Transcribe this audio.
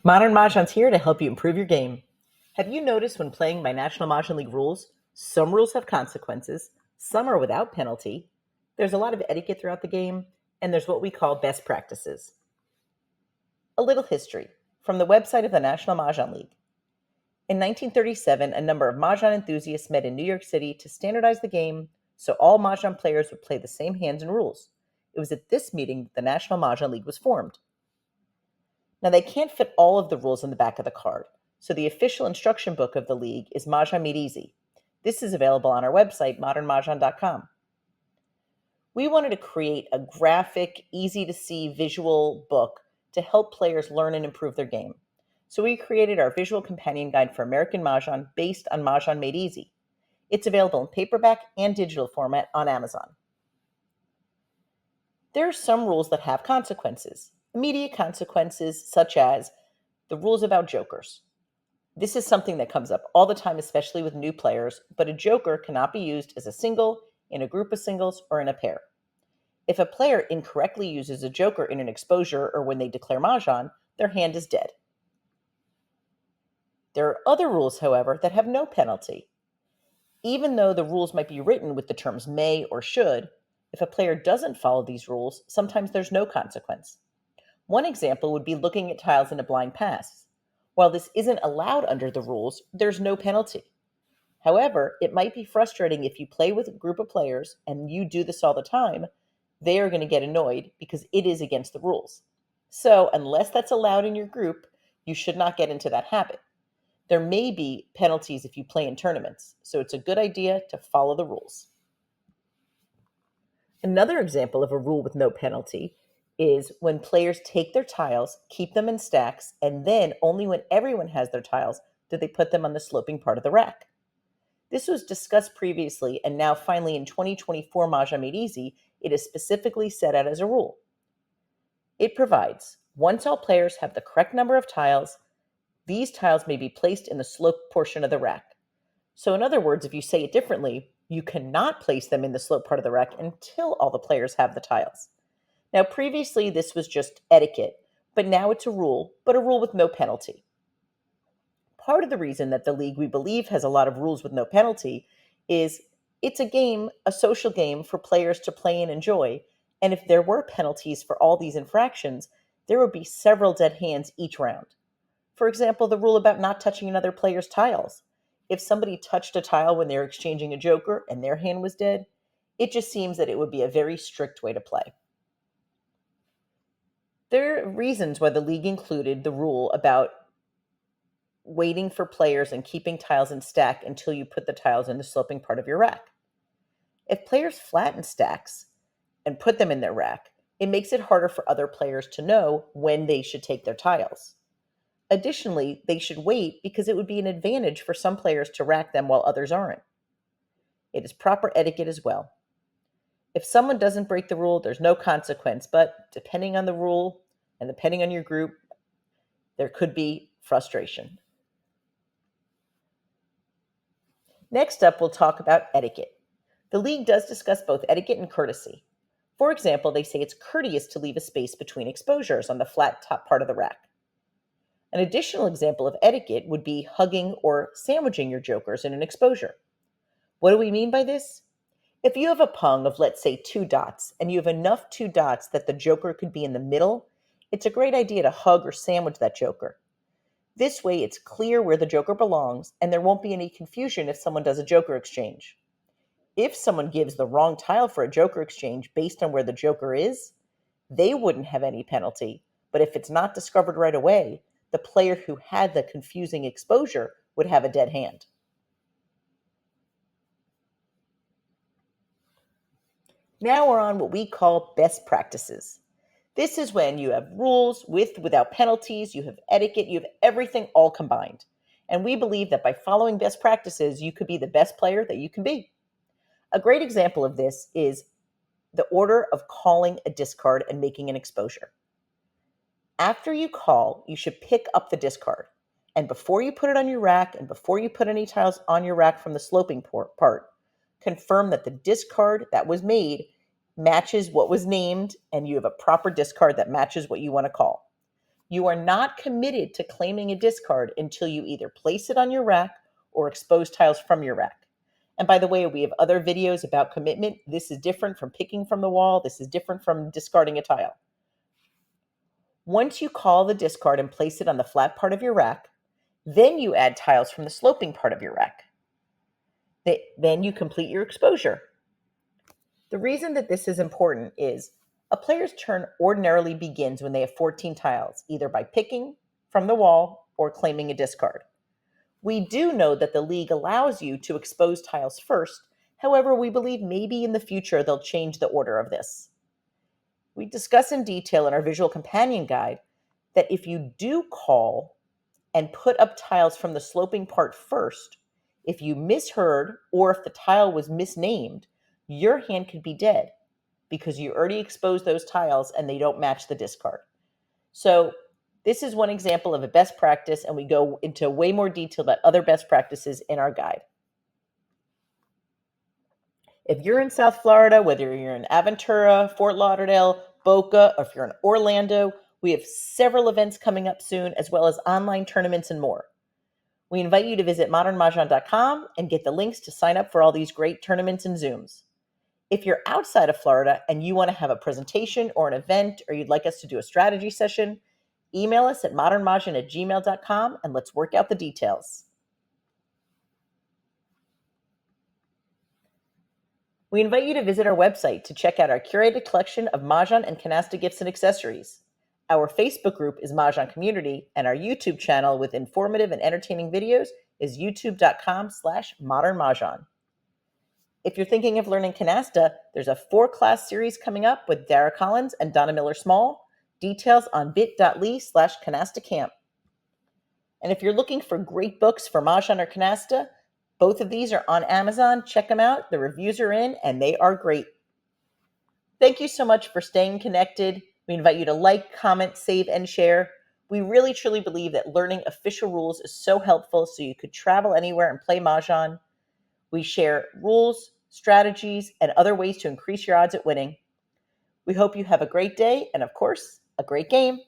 Modern Mahjong's here to help you improve your game. Have you noticed when playing by National Mahjong League rules, some rules have consequences, some are without penalty, there's a lot of etiquette throughout the game, and there's what we call best practices. A little history from the website of the National Mahjong League. In 1937, a number of Mahjong enthusiasts met in New York City to standardize the game so all Mahjong players would play the same hands and rules. It was at this meeting that the National Mahjong League was formed. Now, they can't fit all of the rules in the back of the card, so the official instruction book of the league is Mahjong Made Easy. This is available on our website, modernmahjong.com. We wanted to create a graphic, easy-to-see visual book to help players learn and improve their game. So we created our visual companion guide for American Mahjong based on Mahjong Made Easy. It's available in paperback and digital format on Amazon. There are some rules that have consequences. Immediate consequences, such as the rules about jokers. This is something that comes up all the time, especially with new players, but a joker cannot be used as a single, in a group of singles, or in a pair. If a player incorrectly uses a joker in an exposure or when they declare Mahjong, their hand is dead. There are other rules, however, that have no penalty. Even though the rules might be written with the terms may or should, if a player doesn't follow these rules, sometimes there's no consequence. One example would be looking at tiles in a blind pass. While this isn't allowed under the rules, there's no penalty. However, it might be frustrating if you play with a group of players and you do this all the time, they are going to get annoyed because it is against the rules. So, unless that's allowed in your group, you should not get into that habit. There may be penalties if you play in tournaments, so it's a good idea to follow the rules. Another example of a rule with no penalty is when players take their tiles, keep them in stacks, and then only when everyone has their tiles do they put them on the sloping part of the rack. This was discussed previously, and now finally in 2024 Mahjong Made Easy, it is specifically set out as a rule. It provides, once all players have the correct number of tiles, these tiles may be placed in the slope portion of the rack. So in other words, if you say it differently, you cannot place them in the slope part of the rack until all the players have the tiles. Now, previously, this was just etiquette, but now it's a rule, but a rule with no penalty. Part of the reason that the league, we believe, has a lot of rules with no penalty is it's a game, a social game for players to play and enjoy, and if there were penalties for all these infractions, there would be several dead hands each round. For example, the rule about not touching another player's tiles. If somebody touched a tile when they were exchanging a joker and their hand was dead, it just seems that it would be a very strict way to play. There are reasons why the league included the rule about waiting for players and keeping tiles in stack until you put the tiles in the sloping part of your rack. If players flatten stacks and put them in their rack, it makes it harder for other players to know when they should take their tiles. Additionally, they should wait because it would be an advantage for some players to rack them while others aren't. It is proper etiquette as well. If someone doesn't break the rule, there's no consequence, but depending on the rule and depending on your group, there could be frustration. Next up, we'll talk about etiquette. The league does discuss both etiquette and courtesy. For example, they say it's courteous to leave a space between exposures on the flat top part of the rack. An additional example of etiquette would be hugging or sandwiching your jokers in an exposure. What do we mean by this? If you have a pung of, let's say, 2 dots, and you have enough 2 dots that the joker could be in the middle, it's a great idea to hug or sandwich that joker. This way, it's clear where the joker belongs, and there won't be any confusion if someone does a joker exchange. If someone gives the wrong tile for a joker exchange based on where the joker is, they wouldn't have any penalty, but if it's not discovered right away, the player who had the confusing exposure would have a dead hand. Now we're on what we call best practices. This is when you have rules without penalties, you have etiquette, you have everything all combined. And we believe that by following best practices, you could be the best player that you can be. A great example of this is the order of calling a discard and making an exposure. After you call, you should pick up the discard. And before you put it on your rack and before you put any tiles on your rack from the sloping part, confirm that the discard that was made matches what was named and you have a proper discard that matches what you want to call. You are not committed to claiming a discard until you either place it on your rack or expose tiles from your rack. And by the way, we have other videos about commitment. This is different from picking from the wall. This is different from discarding a tile. Once you call the discard and place it on the flat part of your rack, then you add tiles from the sloping part of your rack. Then you complete your exposure. The reason that this is important is a player's turn ordinarily begins when they have 14 tiles, either by picking from the wall or claiming a discard. We do know that the league allows you to expose tiles first. However, we believe maybe in the future they'll change the order of this. We discuss in detail in our visual companion guide that if you do call and put up tiles from the sloping part first, if you misheard or if the tile was misnamed, your hand could be dead because you already exposed those tiles and they don't match the discard. So this is one example of a best practice, and we go into way more detail about other best practices in our guide. If you're in South Florida, whether you're in Aventura, Fort Lauderdale, Boca, or if you're in Orlando, we have several events coming up soon, as well as online tournaments and more. We invite you to visit modernmahjong.com and get the links to sign up for all these great tournaments and Zooms. If you're outside of Florida and you want to have a presentation or an event, or you'd like us to do a strategy session, email us at modernmahjong@gmail.com and let's work out the details. We invite you to visit our website to check out our curated collection of Mahjong and Canasta gifts and accessories. Our Facebook group is Mahjong Community, and our YouTube channel with informative and entertaining videos is youtube.com/modernmahjong. If you're thinking of learning Canasta, there's a 4-class series coming up with Dara Collins and Donna Miller-Small. Details on bit.ly/Canasta Camp. And if you're looking for great books for Mahjong or Canasta, both of these are on Amazon. Check them out. The reviews are in, and they are great. Thank you so much for staying connected. We invite you to like, comment, save, and share. We really, truly believe that learning official rules is so helpful so you could travel anywhere and play Mahjong. We share rules, strategies, and other ways to increase your odds at winning. We hope you have a great day and, of course, a great game.